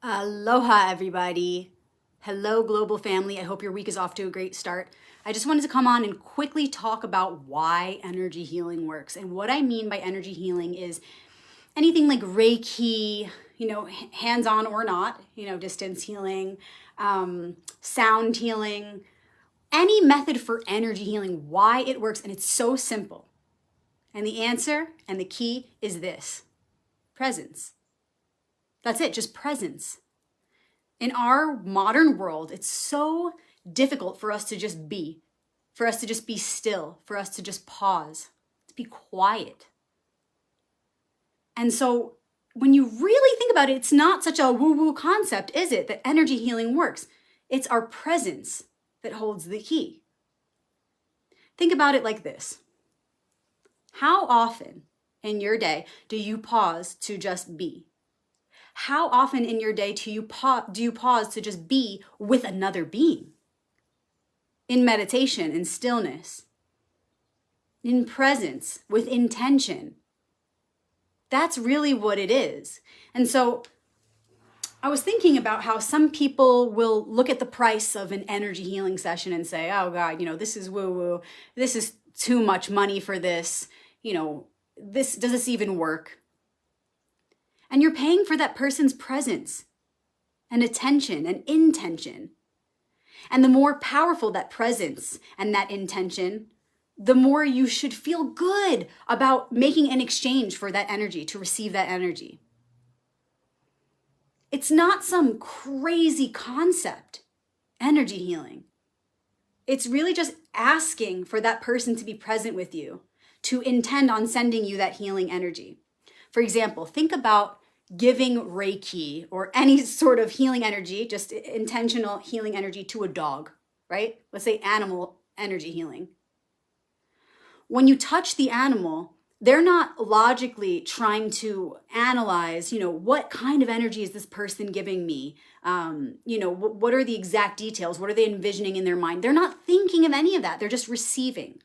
Aloha, everybody. Hello, global family. I hope your week is off to a great start. I just wanted to come on and quickly talk about why energy healing works. And what I mean by energy healing is anything like Reiki, hands on or not, distance healing, sound healing, any method for energy healing, why it works. And it's so simple. And the answer and the key is this: presence. That's it, just presence. In our modern world, it's so difficult for us to just be, for us to just be still, for us to just pause, to be quiet. And so when you really think about it, it's not such a woo-woo concept, is it, that energy healing works? It's our presence that holds the key. Think about it like this. How often in your day do you pause to just be? How often in your day do you pause to just be with another being? In meditation, in stillness, in presence, with intention. That's really what it is. And so I was thinking about how some people will look at the price of an energy healing session and say, oh God, this is woo-woo. This is too much money for this. Does this even work? And you're paying for that person's presence and attention and intention. And the more powerful that presence and that intention, the more you should feel good about making an exchange for that energy, to receive that energy. It's not some crazy concept, energy healing. It's really just asking for that person to be present with you, to intend on sending you that healing energy. For example, think about giving Reiki or any sort of healing energy, just intentional healing energy to a dog, right? Let's say animal energy healing. When you touch the animal, they're not logically trying to analyze, what kind of energy is this person giving me? What are the exact details? What are they envisioning in their mind? They're not thinking of any of that. They're just receiving.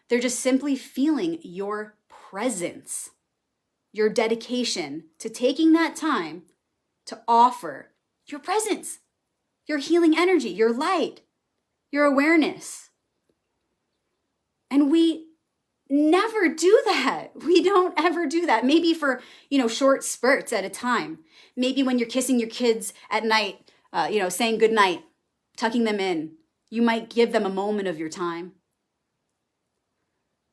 They're just simply feeling your presence. Your dedication to taking that time to offer your presence, your healing energy, your light, your awareness. And we never do that. We don't ever do that. Maybe for, short spurts at a time. Maybe when you're kissing your kids at night, saying good night, tucking them in, you might give them a moment of your time.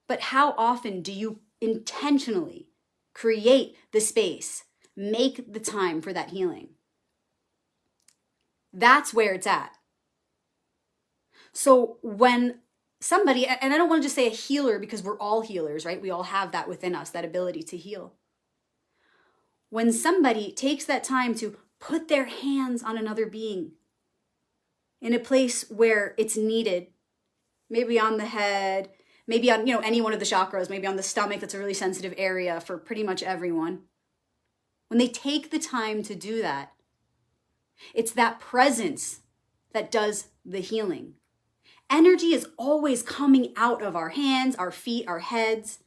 But how often do you intentionally create the space, make the time for that healing? That's where it's at. So when somebody, and I don't want to just say a healer because we're all healers, right? We all have that within us, that ability to heal. When somebody takes that time to put their hands on another being in a place where it's needed, maybe on the head, maybe on, any one of the chakras, maybe on the stomach, that's a really sensitive area for pretty much everyone. When they take the time to do that, it's that presence that does the healing. Energy is always coming out of our hands, our feet, our heads.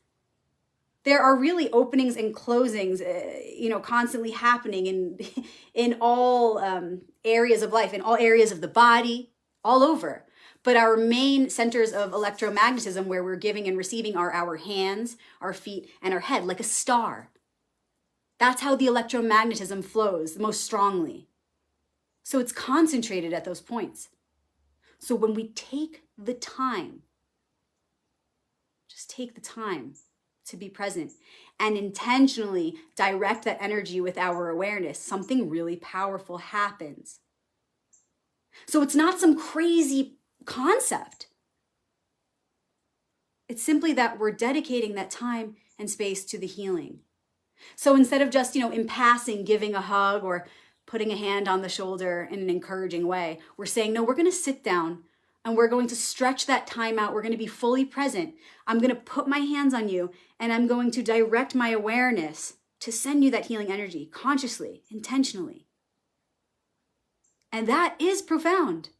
There are really openings and closings, constantly happening in all areas of life, in all areas of the body, all over. But our main centers of electromagnetism, where we're giving and receiving, are our hands, our feet, and our head, like a star. That's how the electromagnetism flows most strongly. So it's concentrated at those points. So when we take the time, just take the time to be present and intentionally direct that energy with our awareness, something really powerful happens. So it's not some crazy concept. It's simply that we're dedicating that time and space to the healing. So instead of just, in passing, giving a hug or putting a hand on the shoulder in an encouraging way, we're saying, no, we're going to sit down and we're going to stretch that time out. We're going to be fully present. I'm going to put my hands on you and I'm going to direct my awareness to send you that healing energy consciously, intentionally. And that is profound.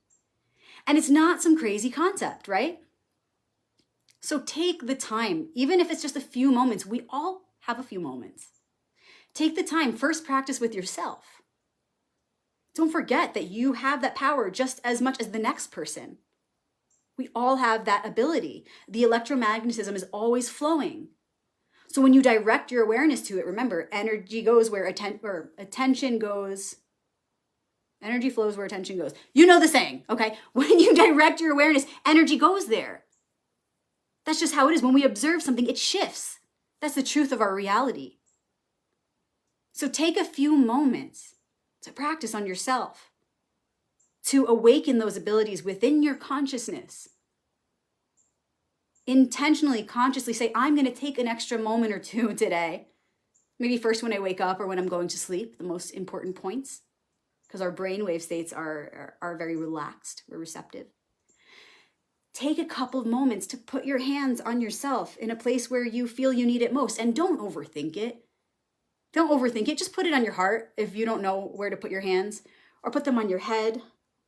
And it's not some crazy concept, right? So take the time, even if it's just a few moments. We all have a few moments. Take the time. First, practice with yourself. Don't forget that you have that power just as much as the next person. We all have that ability. The electromagnetism is always flowing. So when you direct your awareness to it, remember, energy goes where attention goes. Energy flows where attention goes. You know the saying, okay? When you direct your awareness, energy goes there. That's just how it is. When we observe something, it shifts. That's the truth of our reality. So take a few moments to practice on yourself, to awaken those abilities within your consciousness. Intentionally, consciously say, I'm going to take an extra moment or two today. Maybe first when I wake up or when I'm going to sleep, the most important points, because our brainwave states are very relaxed, we're receptive. Take a couple of moments to put your hands on yourself in a place where you feel you need it most, and don't overthink it. Don't overthink it. Just put it on your heart if you don't know where to put your hands, or put them on your head,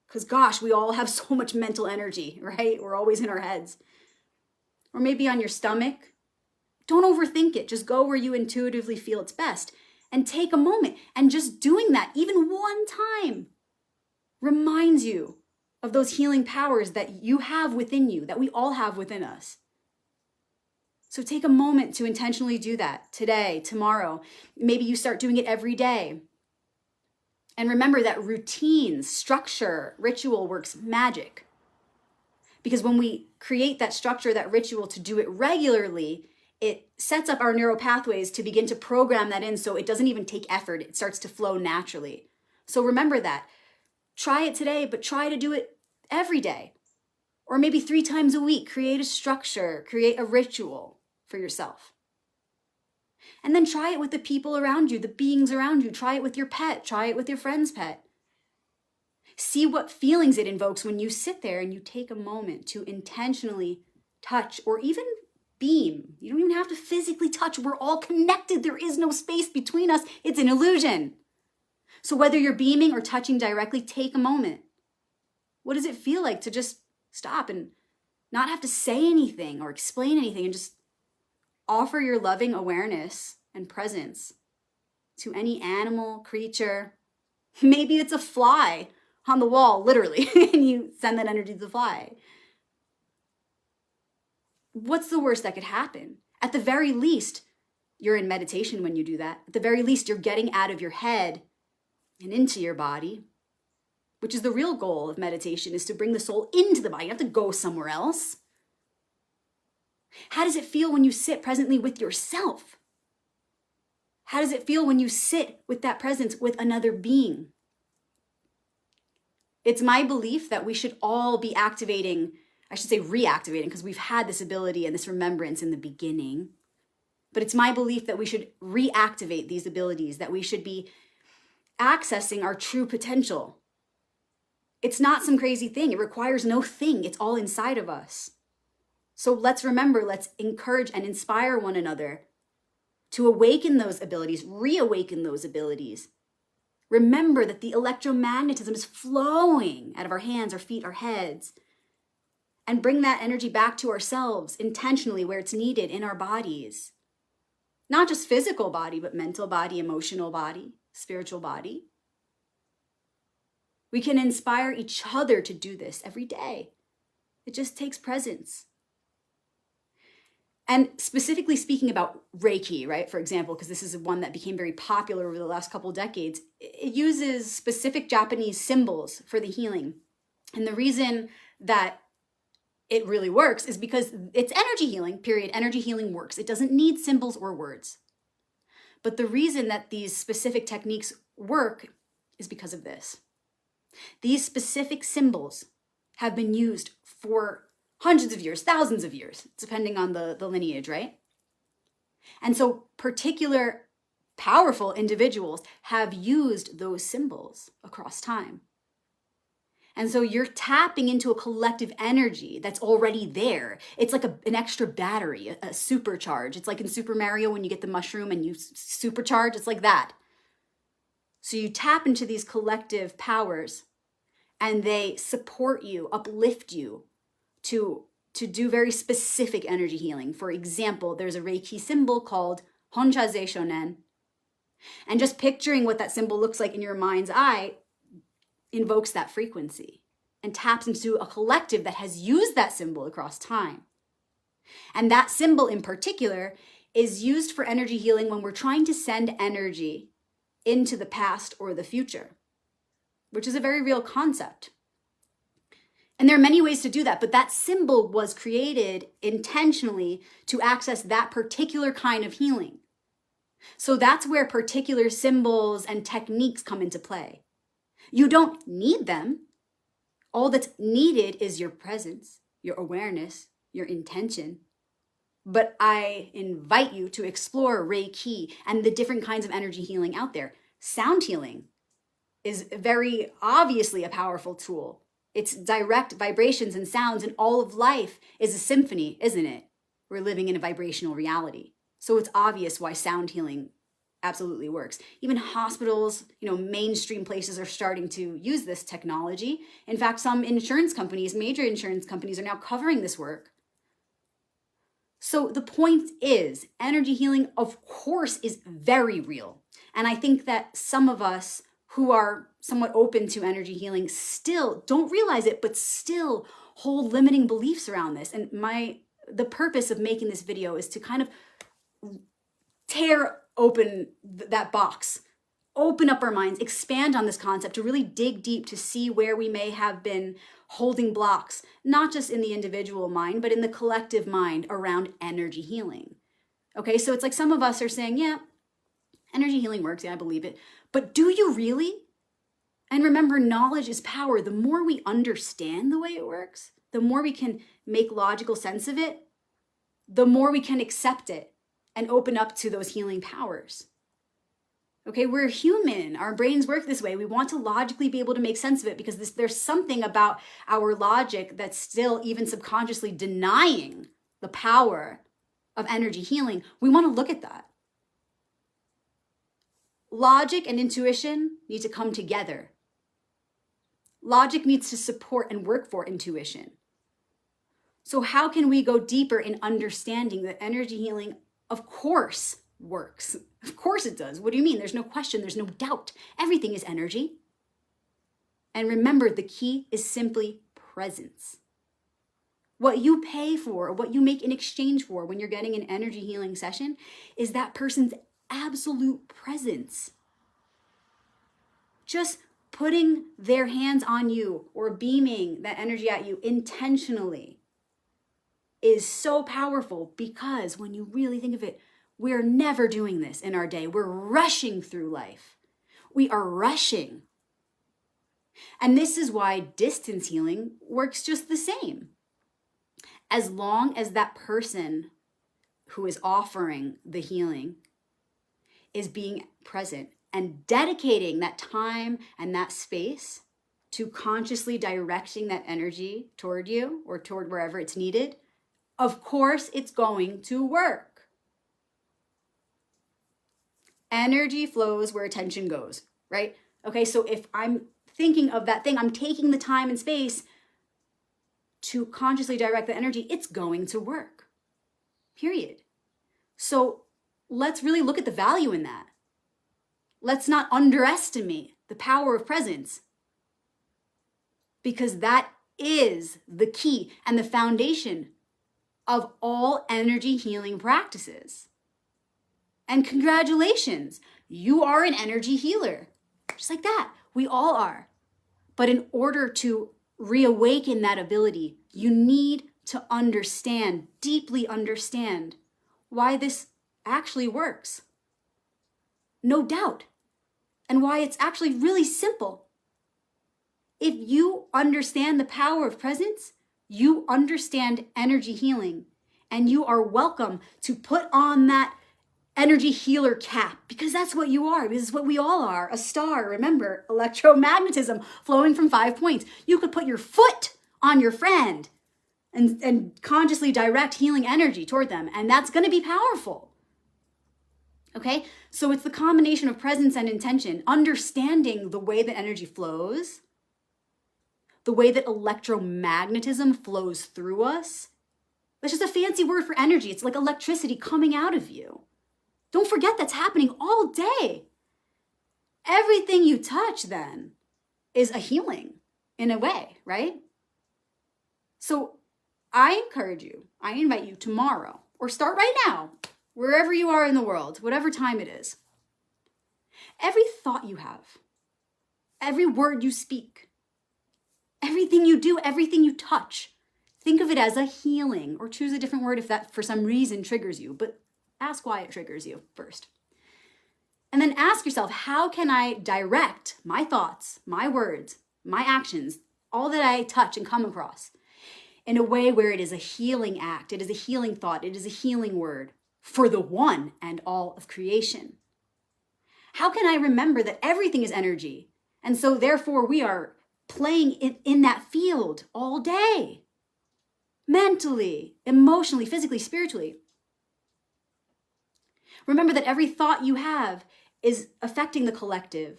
because gosh, we all have so much mental energy, right? We're always in our heads. Or maybe on your stomach. Don't overthink it. Just go where you intuitively feel it's best. And take a moment. And just doing that, even one time, reminds you of those healing powers that you have within you, that we all have within us. So take a moment to intentionally do that today, tomorrow. Maybe you start doing it every day. And remember that routines, structure, ritual works magic. Because when we create that structure, that ritual to do it regularly, it sets up our neural pathways to begin to program that in so it doesn't even take effort. It starts to flow naturally. So remember that. Try it today, but try to do it every day. Or maybe 3 times a week. Create a structure, create a ritual for yourself. And then try it with the people around you, the beings around you. Try it with your pet. Try it with your friend's pet. See what feelings it invokes when you sit there and you take a moment to intentionally touch or even beam. You don't even have to physically touch. We're all connected. There is no space between us. It's an illusion. So whether you're beaming or touching directly, take a moment. What does it feel like to just stop and not have to say anything or explain anything and just offer your loving awareness and presence to any animal, creature? Maybe it's a fly on the wall, literally, and you send that energy to the fly. What's the worst that could happen? At the very least, you're in meditation when you do that. At the very least, you're getting out of your head and into your body, which is the real goal of meditation, is to bring the soul into the body. You have to go somewhere else. How does it feel when you sit presently with yourself? How does it feel when you sit with that presence with another being? It's my belief that we should all be activating, I should say reactivating, because we've had this ability and this remembrance in the beginning. But it's my belief that we should reactivate these abilities, that we should be accessing our true potential. It's not some crazy thing. It requires no thing. It's all inside of us. So let's remember, let's encourage and inspire one another to awaken those abilities, reawaken those abilities. Remember that the electromagnetism is flowing out of our hands, our feet, our heads, and bring that energy back to ourselves intentionally where it's needed in our bodies. Not just physical body, but mental body, emotional body, spiritual body. We can inspire each other to do this every day. It just takes presence. And specifically speaking about Reiki, right, for example, because this is one that became very popular over the last couple of decades, it uses specific Japanese symbols for the healing. And the reason that it really works is because it's energy healing, period. Energy healing works. It doesn't need symbols or words. But the reason that these specific techniques work is because of this. These specific symbols have been used for hundreds of years, thousands of years, depending on the lineage, right? And so particular powerful individuals have used those symbols across time. And so you're tapping into a collective energy that's already there. It's like an extra battery, a supercharge. It's like in Super Mario when you get the mushroom and you supercharge, it's like that. So you tap into these collective powers and they support you, uplift you to do very specific energy healing. For example, there's a Reiki symbol called Honchaze Shonen. And just picturing what that symbol looks like in your mind's eye, invokes that frequency and taps into a collective that has used that symbol across time. And that symbol in particular is used for energy healing when we're trying to send energy into the past or the future, which is a very real concept. And there are many ways to do that, but that symbol was created intentionally to access that particular kind of healing. So that's where particular symbols and techniques come into play. You don't need them. All that's needed is your presence, your awareness, your intention. But I invite you to explore Reiki and the different kinds of energy healing out there. Sound healing is very obviously a powerful tool. It's direct vibrations and sounds, and all of life is a symphony, isn't it? We're living in a vibrational reality. So it's obvious why sound healing absolutely works. Even hospitals, mainstream places are starting to use this technology. In fact, some insurance companies, major insurance companies, are now covering this work. So the point is, energy healing, of course, is very real. And I think that some of us who are somewhat open to energy healing still don't realize it, but still hold limiting beliefs around this. And the purpose of making this video is to kind of tear open that box, open up our minds, expand on this concept, to really dig deep to see where we may have been holding blocks, not just in the individual mind, but in the collective mind around energy healing. Okay, so it's like some of us are saying, yeah, energy healing works, yeah, I believe it. But do you really? And remember, knowledge is power. The more we understand the way it works, the more we can make logical sense of it, the more we can accept it and open up to those healing powers. Okay, we're human. Our brains work this way. We want to logically be able to make sense of it because there's something about our logic that's still even subconsciously denying the power of energy healing. We want to look at that. Logic and intuition need to come together. Logic needs to support and work for intuition. So how can we go deeper in understanding that energy healing, of course, works? Of course it does. What do you mean? There's no question. There's no doubt. Everything is energy. And remember, the key is simply presence. What you pay for, or what you make in exchange for when you're getting an energy healing session, is that person's absolute presence. Just putting their hands on you or beaming that energy at you intentionally is so powerful, because when you really think of it, we're never doing this in our day. We're rushing through life. We are rushing. And this is why distance healing works just the same. As long as that person who is offering the healing is being present and dedicating that time and that space to consciously directing that energy toward you or toward wherever it's needed, of course it's going to work. Energy flows where attention goes, right? Okay, so if I'm thinking of that thing, I'm taking the time and space to consciously direct the energy, it's going to work, period. So let's really look at the value in that. Let's not underestimate the power of presence, because that is the key and the foundation of all energy healing practices. And congratulations, you are an energy healer. Just like that, we all are. But in order to reawaken that ability, you need to understand, deeply understand, why this actually works. No doubt. And why it's actually really simple. If you understand the power of presence, you understand energy healing, and you are welcome to put on that energy healer cap, because that's what you are. This is what we all are, a star. Remember, electromagnetism flowing from 5 points. You could put your foot on your friend and consciously direct healing energy toward them, and that's going to be powerful. Okay, so it's the combination of presence and intention, understanding the way that energy flows, the way that electromagnetism flows through us. That's just a fancy word for energy. It's like electricity coming out of you. Don't forget that's happening all day. Everything you touch then is a healing in a way, right? So I encourage you, I invite you tomorrow, or start right now, wherever you are in the world, whatever time it is. Every thought you have, every word you speak, everything you do, everything you touch, think of it as a healing, or choose a different word if that for some reason triggers you, but ask why it triggers you first. And then ask yourself, how can I direct my thoughts, my words, my actions, all that I touch and come across in a way where it is a healing act, it is a healing thought, it is a healing word for the one and all of creation? How can I remember that everything is energy? And so therefore we are playing in that field all day, mentally, emotionally, physically, spiritually. Remember that every thought you have is affecting the collective,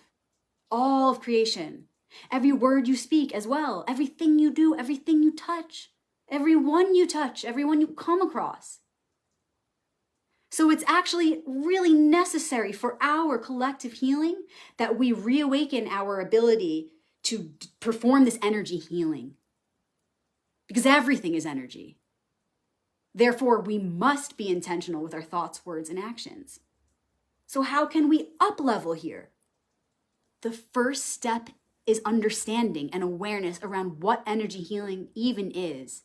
all of creation. Every word you speak as well, everything you do, everything you touch, everyone you touch, everyone you come across. So it's actually really necessary for our collective healing that we reawaken our ability to perform this energy healing. Because everything is energy. Therefore, we must be intentional with our thoughts, words, and actions. So how can we up-level here? The first step is understanding and awareness around what energy healing even is.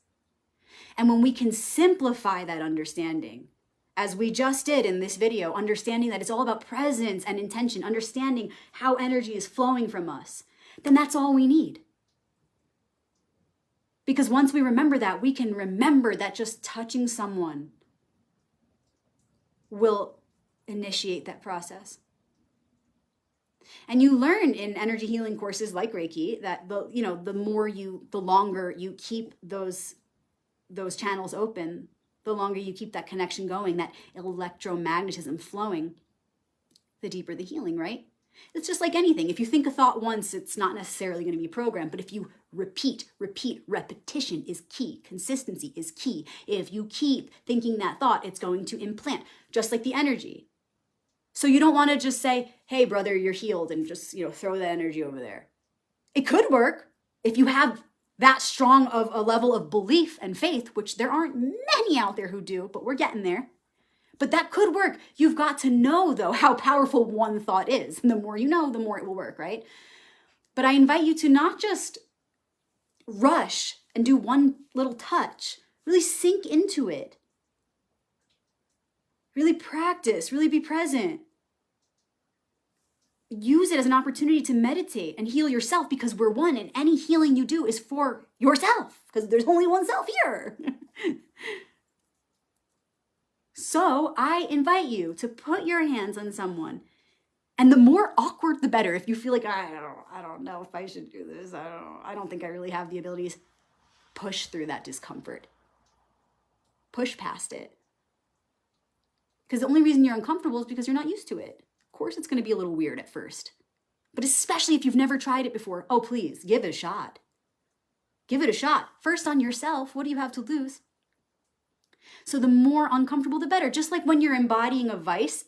And when we can simplify that understanding, as we just did in this video, understanding that it's all about presence and intention, understanding how energy is flowing from us, then that's all we need. Because once we remember that, we can remember that just touching someone will initiate that process. And you learn in energy healing courses like Reiki that the longer you keep those channels open, the longer you keep that connection going, that electromagnetism flowing, the deeper the healing, right? It's just like anything. If you think a thought once, it's not necessarily going to be programmed. But if you repeat, repetition is key. Consistency is key. If you keep thinking that thought, it's going to implant, just like the energy. So you don't want to just say, hey, brother, you're healed, and just, throw that energy over there. It could work if you have that strong of a level of belief and faith, which there aren't many out there who do, but we're getting there. But that could work. You've got to know, though, how powerful one thought is. And the more you know, the more it will work, right? But I invite you to not just rush and do one little touch. Really sink into it. Really practice. Really be present. Use it as an opportunity to meditate and heal yourself, because we're one, and any healing you do is for yourself, because there's only one self here. So I invite you to put your hands on someone, and the more awkward, the better. If you feel like, I don't know if I should do this, I don't think I really have the abilities, push through that discomfort. Push past it. Because the only reason you're uncomfortable is because you're not used to it. Of course, it's going to be a little weird at first, but especially if you've never tried it before, oh, please give it a shot. Give it a shot. First on yourself. What do you have to lose? So the more uncomfortable, the better. Just like when you're embodying a vice,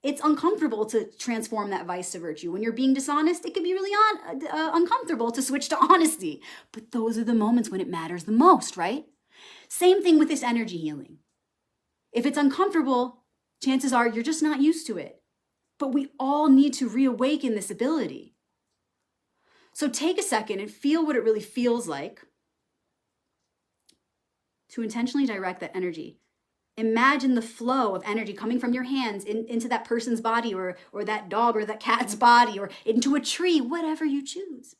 it's uncomfortable to transform that vice to virtue. When you're being dishonest, it can be really uncomfortable to switch to honesty. But those are the moments when it matters the most, right? Same thing with this energy healing. If it's uncomfortable, chances are you're just not used to it. But we all need to reawaken this ability. So take a second and feel what it really feels like to intentionally direct that energy. Imagine the flow of energy coming from your hands into that person's body, or that dog or that cat's body, or into a tree, whatever you choose.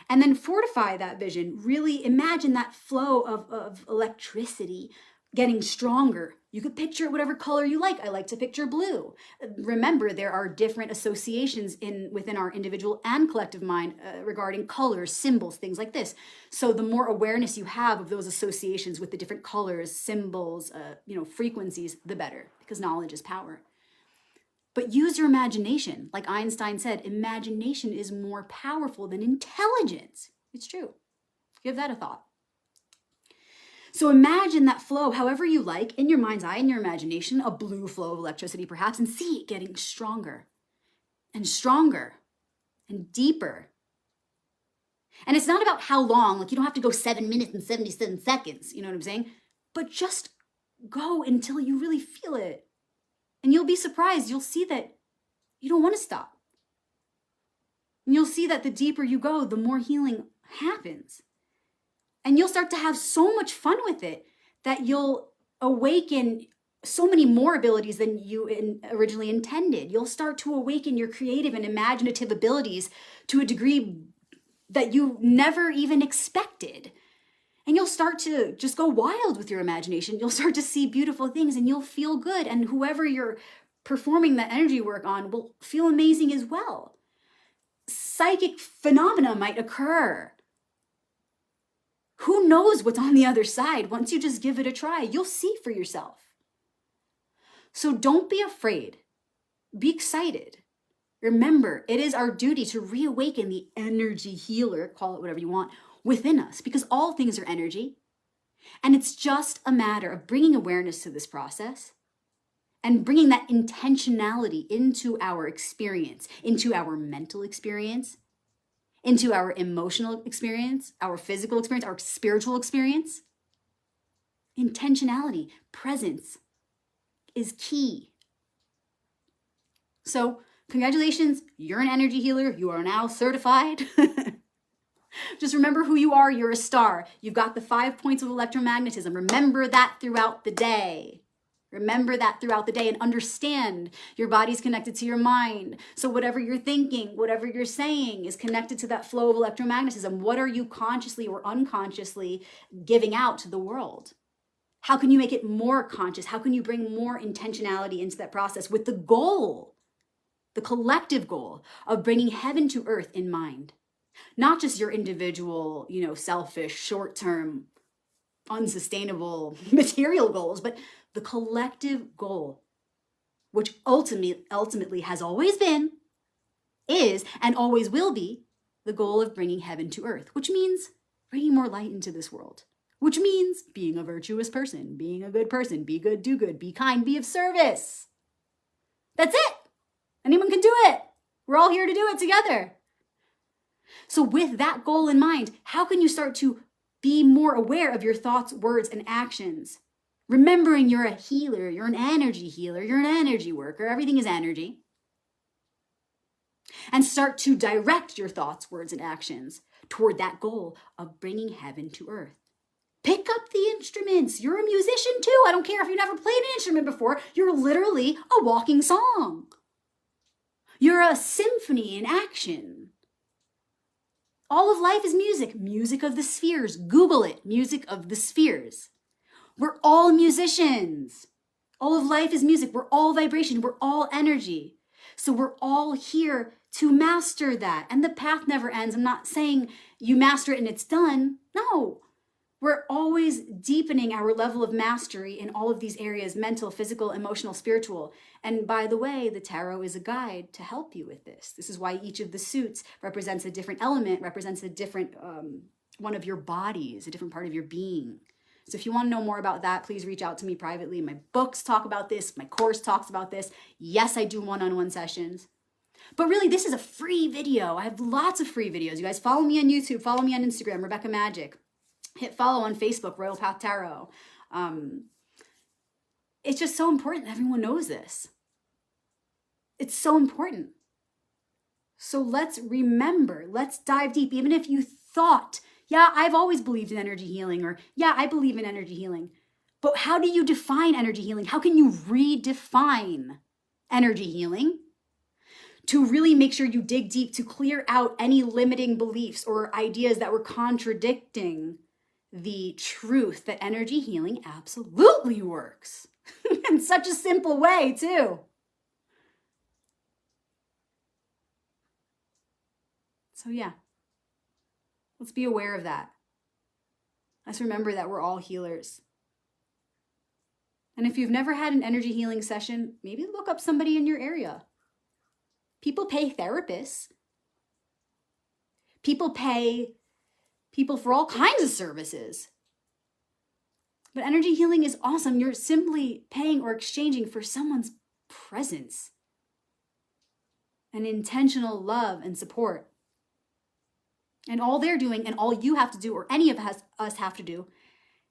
And then fortify that vision. Really imagine that flow of electricity getting stronger. You could picture whatever color you like. I like to picture blue. Remember, there are different associations within our individual and collective mind regarding colors, symbols, things like this. So the more awareness you have of those associations with the different colors, symbols, frequencies, the better, because knowledge is power. But use your imagination. Like Einstein said, imagination is more powerful than intelligence. It's true. Give that a thought. So imagine that flow however you like, in your mind's eye, in your imagination, a blue flow of electricity perhaps, and see it getting stronger and stronger and deeper. And it's not about how long, like you don't have to go 7 minutes and 77 seconds, you know what I'm saying? But just go until you really feel it. And you'll be surprised. You'll see that you don't want to stop. And you'll see that the deeper you go, the more healing happens. And you'll start to have so much fun with it that you'll awaken so many more abilities than you originally intended. You'll start to awaken your creative and imaginative abilities to a degree that you never even expected. And you'll start to just go wild with your imagination. You'll start to see beautiful things and you'll feel good. And whoever you're performing that energy work on will feel amazing as well. Psychic phenomena might occur. Who knows what's on the other side? Once you just give it a try, you'll see for yourself. So don't be afraid. Be excited. Remember, it is our duty to reawaken the energy healer, call it whatever you want, within us, because all things are energy. And it's just a matter of bringing awareness to this process and bringing that intentionality into our experience, into our mental experience, into our emotional experience, our physical experience, our spiritual experience. Intentionality, presence is key. So, congratulations, you're an energy healer. You are now certified. Just remember who you are. You're a star. You've got the 5 points of electromagnetism. Remember that throughout the day. Remember that throughout the day and understand your body's connected to your mind. So whatever you're thinking, whatever you're saying is connected to that flow of electromagnetism. What are you consciously or unconsciously giving out to the world? How can you make it more conscious? How can you bring more intentionality into that process with the goal, the collective goal of bringing heaven to earth in mind? Not just your individual, selfish, short-term, unsustainable material goals, but the collective goal, which ultimately has always been, is, and always will be the goal of bringing heaven to earth, which means bringing more light into this world, which means being a virtuous person, being a good person, be good, do good, be kind, be of service. That's it. Anyone can do it. We're all here to do it together. So with that goal in mind, how can you start to be more aware of your thoughts, words, and actions? Remembering you're a healer, you're an energy healer, you're an energy worker, everything is energy. And start to direct your thoughts, words, and actions toward that goal of bringing heaven to earth. Pick up the instruments. You're a musician too. I don't care if you've never played an instrument before. You're literally a walking song. You're a symphony in action. All of life is music. Music of the spheres. Google it. Music of the spheres. We're all musicians. All of life is music. We're all vibration. We're all energy. So we're all here to master that. And the path never ends. I'm not saying you master it and it's done. No. We're always deepening our level of mastery in all of these areas: mental, physical, emotional, spiritual. And by the way, the tarot is a guide to help you with this. This is why each of the suits represents a different element, represents a different one of your bodies, a different part of your being. So if you want to know more about that, please reach out to me privately. My books talk about this. My course talks about this. Yes, I do one-on-one sessions. But really, this is a free video. I have lots of free videos. You guys follow me on YouTube. Follow me on Instagram, Rebecca Magic. Hit follow on Facebook, Royal Path Tarot. It's just so important that everyone knows this. It's so important. So let's remember, let's dive deep. Even if you thought, yeah, I've always believed in energy healing, or yeah, I believe in energy healing. But how do you define energy healing? How can you redefine energy healing to really make sure you dig deep to clear out any limiting beliefs or ideas that were contradicting the truth that energy healing absolutely works in such a simple way too? So yeah, let's be aware of that. Let's remember that we're all healers. And if you've never had an energy healing session, maybe look up somebody in your area. People pay therapists. People pay people for all kinds of services. But energy healing is awesome. You're simply paying or exchanging for someone's presence. and intentional love and support. And all they're doing, and all you have to do, or any of us have to do,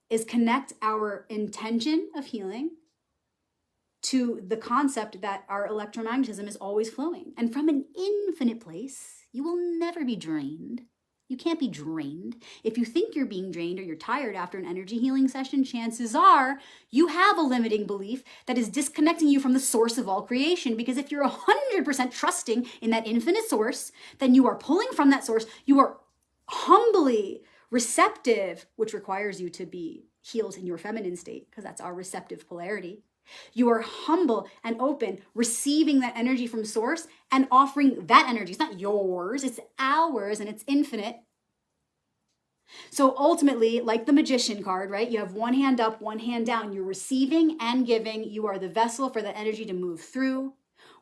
is connect our intention of healing to the concept that our electromagnetism is always flowing. And from an infinite place, you will never be drained. You can't be drained. If you think you're being drained or you're tired after an energy healing session, chances are you have a limiting belief that is disconnecting you from the source of all creation. Because if you're 100% trusting in that infinite source, then you are pulling from that source. You are humbly receptive, which requires you to be healed in your feminine state, because that's our receptive polarity. You are humble and open, receiving that energy from source and offering that energy. It's not yours, it's ours, and it's infinite. So ultimately, like the magician card, right? You have one hand up, one hand down. You're receiving and giving. You are the vessel for that energy to move through.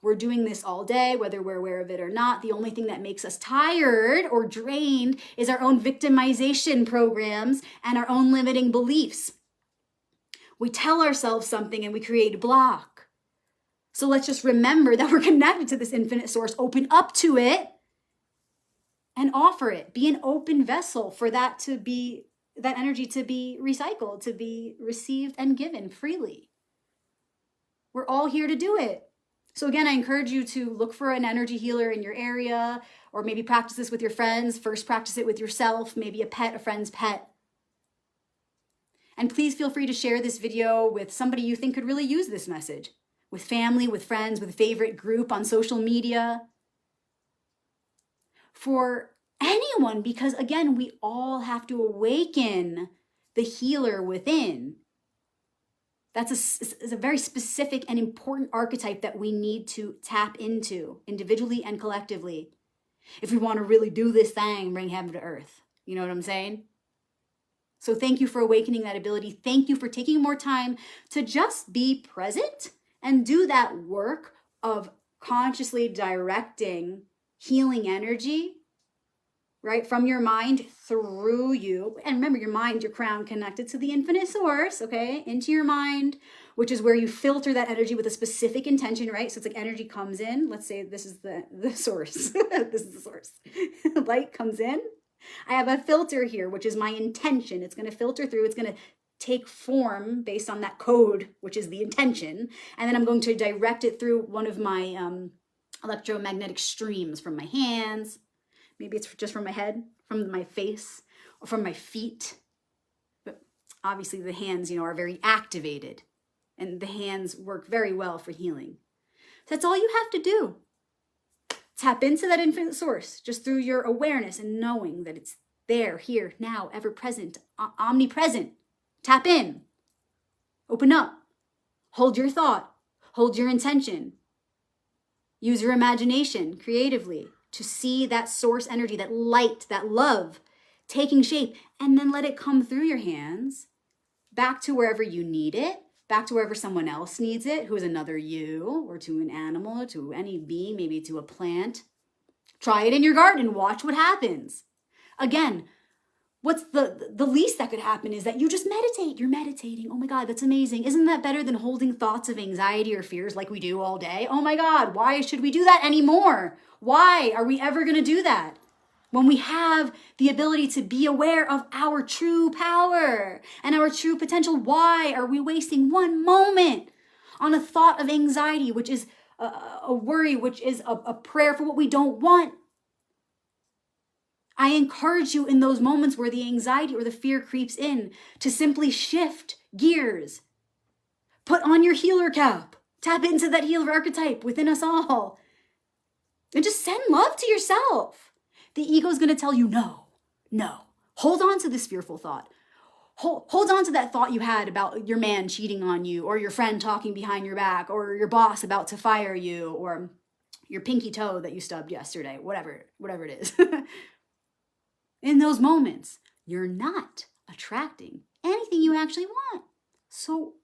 We're doing this all day, whether we're aware of it or not. The only thing that makes us tired or drained is our own victimization programs and our own limiting beliefs. We tell ourselves something and we create a block. So let's just remember that we're connected to this infinite source, open up to it and offer it. Be an open vessel for that energy to be recycled, to be received and given freely. We're all here to do it. So again, I encourage you to look for an energy healer in your area, or maybe practice this with your friends. First, practice it with yourself, maybe a friend's pet. And please feel free to share this video with somebody you think could really use this message. With family, with friends, with a favorite group on social media. For anyone, because again, we all have to awaken the healer within. That's a very specific and important archetype that we need to tap into individually and collectively if we want to really do this thing, bring heaven to earth. You know what I'm saying? So thank you for awakening that ability. Thank you for taking more time to just be present and do that work of consciously directing healing energy, right? From your mind through you. And remember, your mind, your crown, connected to the infinite source, okay? Into your mind, which is where you filter that energy with a specific intention, right? So it's like energy comes in. Let's say this is the source. This is the source. Light comes in. I have a filter here, which is my intention. It's going to filter through. It's going to take form based on that code, which is the intention. And then I'm going to direct it through one of my electromagnetic streams from my hands. Maybe it's just from my head, from my face, or from my feet. But obviously the hands, are very activated. And the hands work very well for healing. So that's all you have to do. Tap into that infinite source just through your awareness and knowing that it's there, here, now, ever present, omnipresent. Tap in. Open up. Hold your thought. Hold your intention. Use your imagination creatively to see that source energy, that light, that love taking shape, and then let it come through your hands back to wherever you need it, back to wherever someone else needs it, who is another you, or to an animal, or to any being, maybe to a plant. Try it in your garden. Watch what happens. Again, what's the least that could happen is that you just meditate. You're meditating. Oh my God, that's amazing. Isn't that better than holding thoughts of anxiety or fears like we do all day? Oh my God, why should we do that anymore? Why are we ever going to do that? When we have the ability to be aware of our true power and our true potential, why are we wasting one moment on a thought of anxiety, which is a worry, which is a prayer for what we don't want? I encourage you in those moments where the anxiety or the fear creeps in to simply shift gears. Put on your healer cap. Tap into that healer archetype within us all. And just send love to yourself. The ego is going to tell you, no. Hold on to this fearful thought. Hold on to that thought you had about your man cheating on you, or your friend talking behind your back, or your boss about to fire you, or your pinky toe that you stubbed yesterday, whatever it is. In those moments, you're not attracting anything you actually want. So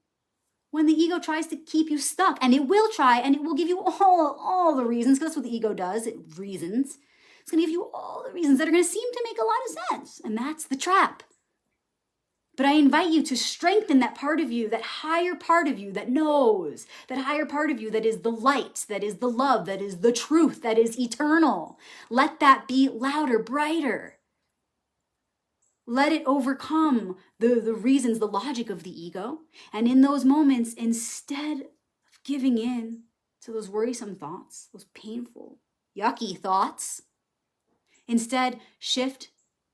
when the ego tries to keep you stuck, and it will try, and it will give you all the reasons, because that's what the ego does, it reasons. It's going to give you all the reasons that are going to seem to make a lot of sense. And that's the trap. But I invite you to strengthen that part of you, that higher part of you that knows, that higher part of you that is the light, that is the love, that is the truth, that is eternal. Let that be louder, brighter. Let it overcome the reasons, the logic of the ego. And in those moments, instead of giving in to those worrisome thoughts, those painful, yucky thoughts, instead shift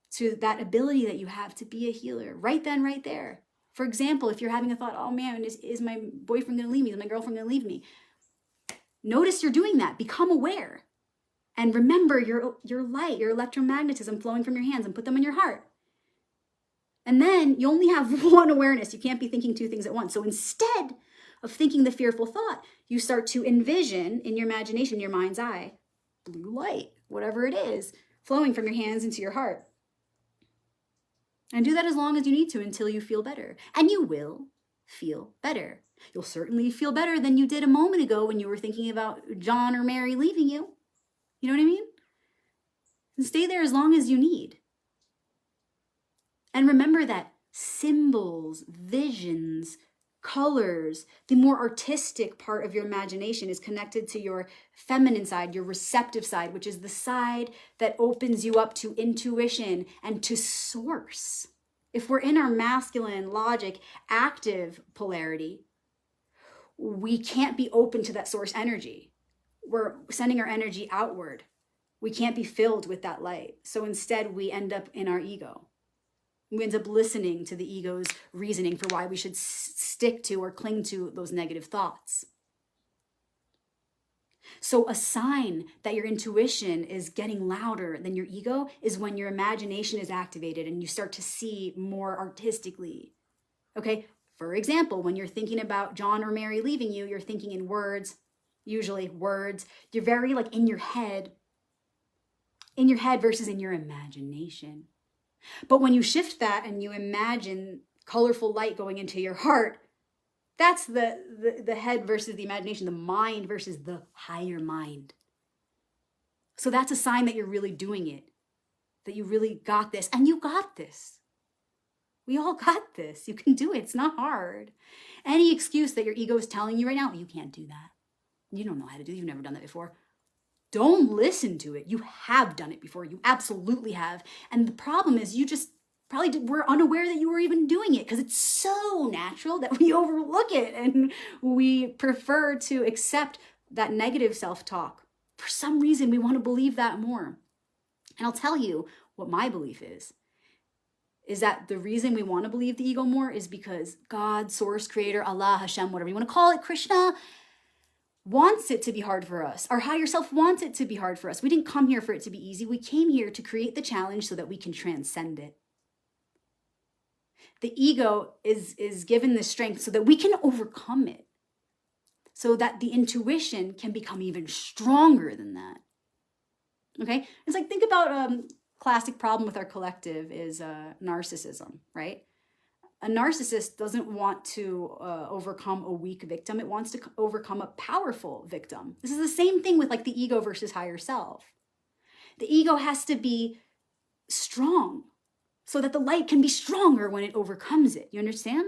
to that ability that you have to be a healer right then, right there. For example, if you're having a thought, oh man, is my boyfriend gonna leave me? Is my girlfriend gonna leave me? Notice you're doing that. Become aware. And remember your light, your electromagnetism flowing from your hands, and put them in your heart. And then you only have one awareness. You can't be thinking two things at once. So instead of thinking the fearful thought, you start to envision in your imagination, your mind's eye, blue light, whatever it is, flowing from your hands into your heart. And do that as long as you need to until you feel better. And you will feel better. You'll certainly feel better than you did a moment ago when you were thinking about John or Mary leaving you. You know what I mean? And stay there as long as you need. And remember that symbols, visions, colors, the more artistic part of your imagination is connected to your feminine side, your receptive side, which is the side that opens you up to intuition and to source. If we're in our masculine, logic, active polarity, we can't be open to that source energy. We're sending our energy outward. We can't be filled with that light. So instead, we end up in our ego. We end up listening to the ego's reasoning for why we should stick to or cling to those negative thoughts. So a sign that your intuition is getting louder than your ego is when your imagination is activated and you start to see more artistically. Okay? For example, when you're thinking about John or Mary leaving you, you're thinking in words, usually words. You're very like in your head versus in your imagination. But when you shift that and you imagine colorful light going into your heart, that's the head versus the imagination, the mind versus the higher mind. So that's a sign that you're really doing it, that you really got this. And you got this. We all got this. You can do it. It's not hard. Any excuse that your ego is telling you right now, you can't do that. You don't know how to do it. You've never done that before. Don't listen to it. You have done it before. You absolutely have. And the problem is you just probably were unaware that you were even doing it because it's so natural that we overlook it and we prefer to accept that negative self-talk. For some reason, we want to believe that more. And I'll tell you what my belief is that the reason we want to believe the ego more is because God, source, creator, Allah, Hashem, whatever you want to call it, Krishna, wants it to be hard for us. Our higher self wants it to be hard for us. We didn't come here for it to be easy. We came here to create the challenge so that we can transcend it. The ego is given the strength so that we can overcome it, so that the intuition can become even stronger than that. Okay? It's like, think about classic problem with our collective is narcissism, right? A narcissist doesn't want to overcome a weak victim. It wants to overcome a powerful victim. This is the same thing with like the ego versus higher self. The ego has to be strong so that the light can be stronger when it overcomes it. You understand?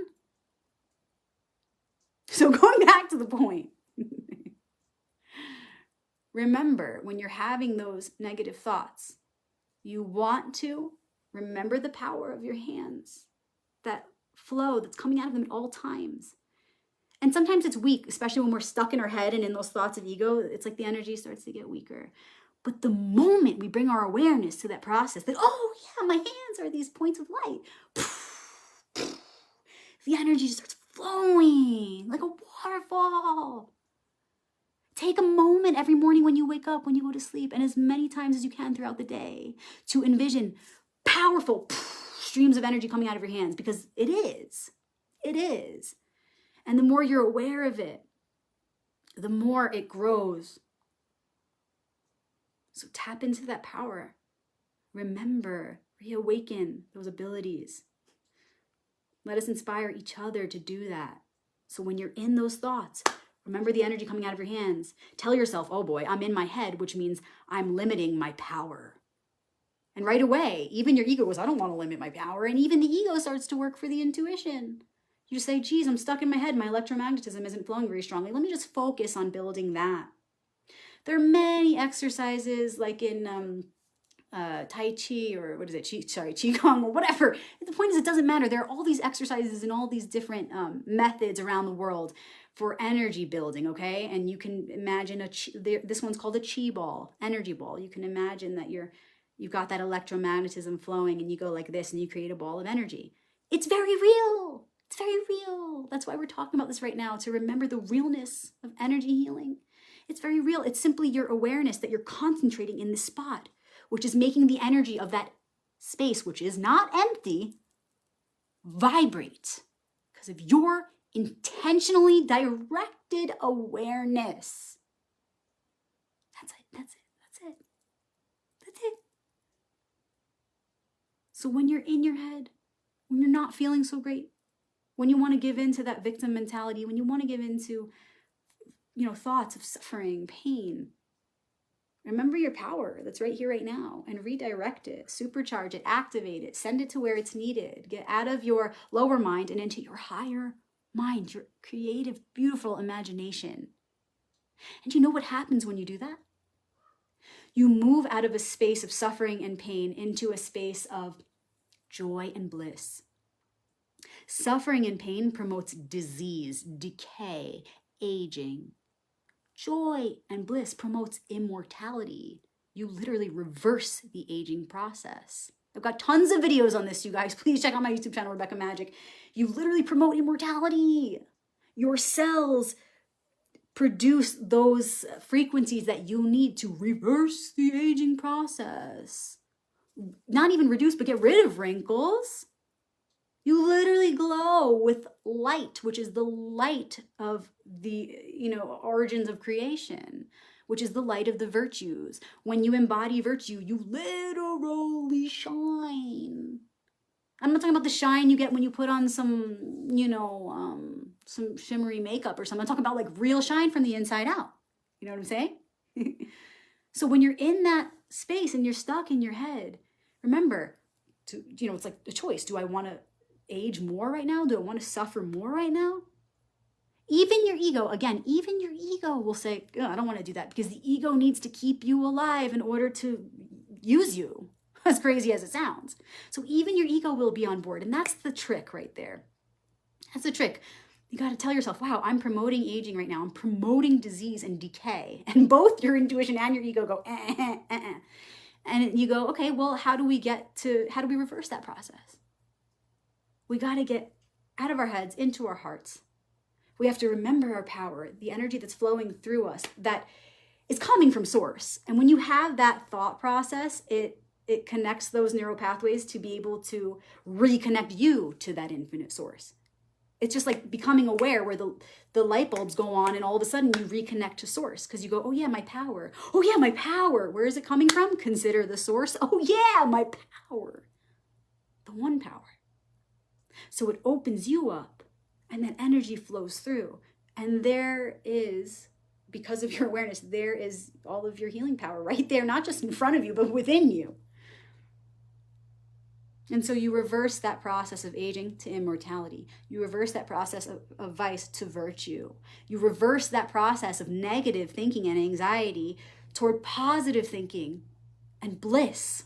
So going back to the point, remember when you're having those negative thoughts, you want to remember the power of your hands, that flow that's coming out of them at all times. And sometimes it's weak, especially when we're stuck in our head and in those thoughts of ego. It's like the energy starts to get weaker. But the moment we bring our awareness to that process, that, oh yeah, my hands are these points of light, the energy just starts flowing like a waterfall. Take a moment every morning when you wake up, when you go to sleep, and as many times as you can throughout the day to envision powerful streams of energy coming out of your hands, because it is. And the more you're aware of it, the more it grows. So tap into that power. Remember, reawaken those abilities. Let us inspire each other to do that. So when you're in those thoughts, remember the energy coming out of your hands. Tell yourself, oh boy, I'm in my head, which means I'm limiting my power. And right away, even your ego goes, I don't want to limit my power. And even the ego starts to work for the intuition. You just say, geez, I'm stuck in my head. My electromagnetism isn't flowing very strongly. Let me just focus on building that. There are many exercises like in Tai Chi or what is it? Qigong or whatever. The point is it doesn't matter. There are all these exercises and all these different methods around the world for energy building, okay? And you can imagine this one's called a chi ball, energy ball. You can imagine that you've got that electromagnetism flowing and you go like this and you create a ball of energy. It's very real. It's very real. That's why we're talking about this right now, to remember the realness of energy healing. It's very real. It's simply your awareness that you're concentrating in this spot, which is making the energy of that space, which is not empty, vibrate. Because of your intentionally directed awareness. That's it. So when you're in your head, when you're not feeling so great, when you want to give in to that victim mentality, when you want to give in to, thoughts of suffering, pain, remember your power that's right here, right now, and redirect it, supercharge it, activate it, send it to where it's needed. Get out of your lower mind and into your higher mind, your creative, beautiful imagination. And you know what happens when you do that? You move out of a space of suffering and pain into a space of joy and bliss. Suffering and pain promotes disease, decay, aging. Joy and bliss promotes immortality. You literally reverse the aging process. I've got tons of videos on this, you guys. Please check out my YouTube channel, Rebecca Magic. You literally promote immortality. Your cells produce those frequencies that you need to reverse the aging process. Not even reduce, but get rid of wrinkles. You literally glow with light, which is the light of the, origins of creation, which is the light of the virtues. When you embody virtue, you literally shine. I'm not talking about the shine you get when you put on some, some shimmery makeup or something. I'm talking about like real shine from the inside out. You know what I'm saying? So when you're in that space and you're stuck in your head, remember, it's like a choice. Do I want to age more right now? Do I want to suffer more right now? Even your ego will say, oh, I don't want to do that, because the ego needs to keep you alive in order to use you, as crazy as it sounds. So even your ego will be on board. And that's the trick right there. That's the trick. You got to tell yourself, wow, I'm promoting aging right now. I'm promoting disease and decay. And both your intuition and your ego go, And you go, okay, well, how do we reverse that process? We got to get out of our heads into our hearts. We have to remember our power, the energy that's flowing through us that is coming from source. And when you have that thought process, it connects those neural pathways to be able to reconnect you to that infinite source. It's just like becoming aware where the light bulbs go on and all of a sudden you reconnect to source, because you go, oh yeah, my power. Oh yeah, my power. Where is it coming from? Consider the source. Oh yeah, my power. The one power. So it opens you up and that energy flows through. And there is, because of your awareness, there is all of your healing power right there, not just in front of you, but within you. And so you reverse that process of aging to immortality. You reverse that process of vice to virtue. You reverse that process of negative thinking and anxiety toward positive thinking and bliss.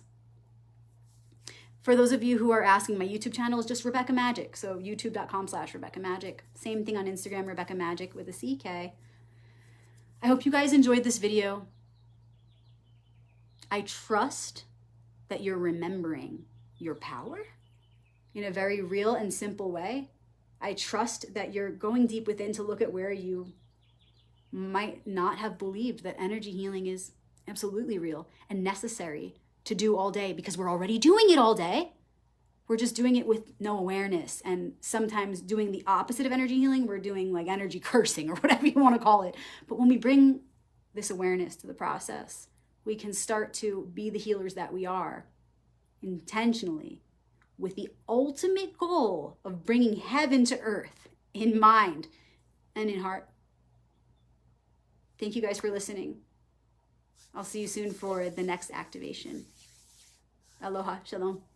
For those of you who are asking, my YouTube channel is just Rebecca Magic. So youtube.com/Rebecca Magic. Same thing on Instagram, Rebecca Magic with a CK. I hope you guys enjoyed this video. I trust that you're remembering your power in a very real and simple way. I trust that you're going deep within to look at where you might not have believed that energy healing is absolutely real and necessary to do all day, because we're already doing it all day. We're just doing it with no awareness, and sometimes doing the opposite of energy healing, we're doing like energy cursing or whatever you want to call it. But when we bring this awareness to the process, we can start to be the healers that we are intentionally, with the ultimate goal of bringing heaven to earth in mind and in heart. Thank you guys for listening. I'll see you soon for the next activation. Aloha. Shalom.